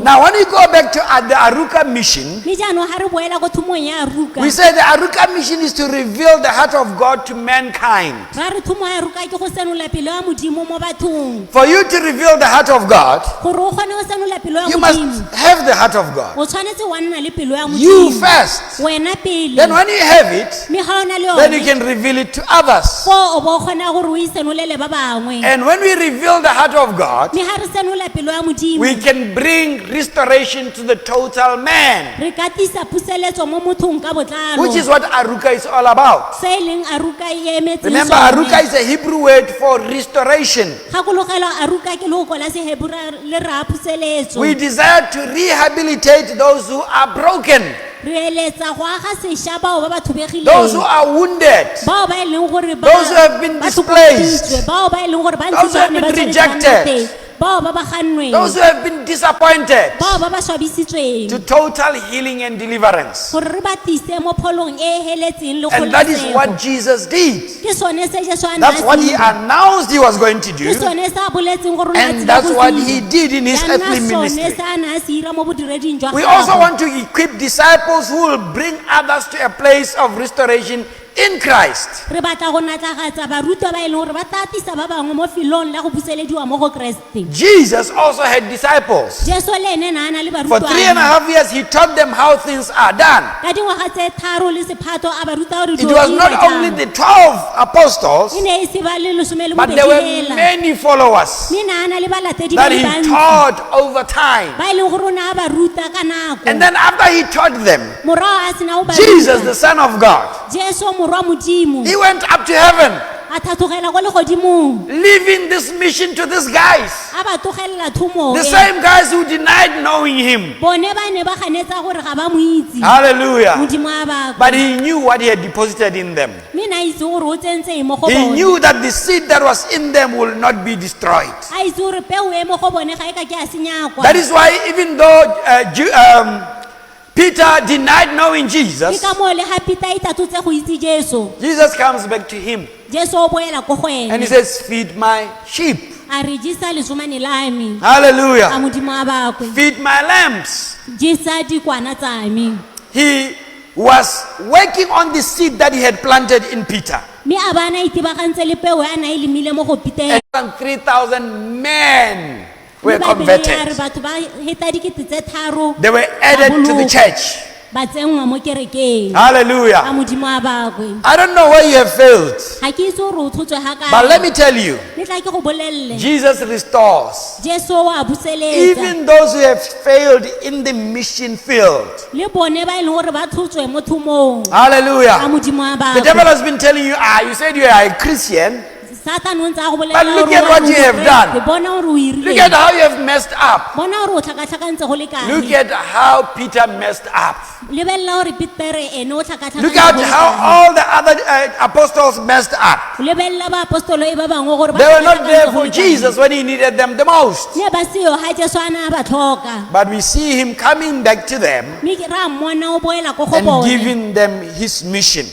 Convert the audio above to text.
Now, when we go back to the Arukah mission, we say the Arukah mission is to reveal the heart of God to mankind. For you to reveal the heart of God, you must have the heart of God. You first. Then when you have it, then you can reveal it to others. And when we reveal the heart of God, we can bring restoration to the total man, which is what Arukah is all about. Remember, Arukah is a Hebrew word for restoration. We desire to rehabilitate those who are broken, those who are wounded, those who have been displaced, those who have been rejected, those who have been disappointed, to total healing and deliverance. And that is what Jesus did. That's what he announced he was going to do. And that's what he did in his earthly ministry. We also want to equip disciples who will bring others to a place of restoration in Christ. Jesus also had disciples. For 3.5 years, he taught them how things are done. It was not only the 12 apostles, but there were many followers that he taught over time. And then after he taught them, Jesus, the Son of God, he went up to heaven, leaving this mission to these guys, the same guys who denied knowing him. Hallelujah. But he knew what he had deposited in them. He knew that the seed that was in them will not be destroyed. That is why even though Peter denied knowing Jesus, Jesus comes back to him and he says, feed my sheep. Hallelujah. Feed my lambs. He was working on the seed that he had planted in Peter. And 3,000 men were converted. They were added to the church. Hallelujah. I don't know where you have failed, but let me tell you, Jesus restores even those who have failed in the mission field. Hallelujah. The devil has been telling you, you said you are a Christian, but look at what you have done. Look at how you have messed up. Look at how Peter messed up. Look at how all the other apostles messed up. They were not there for Jesus when he needed them the most. But we see him coming back to them and giving them his mission.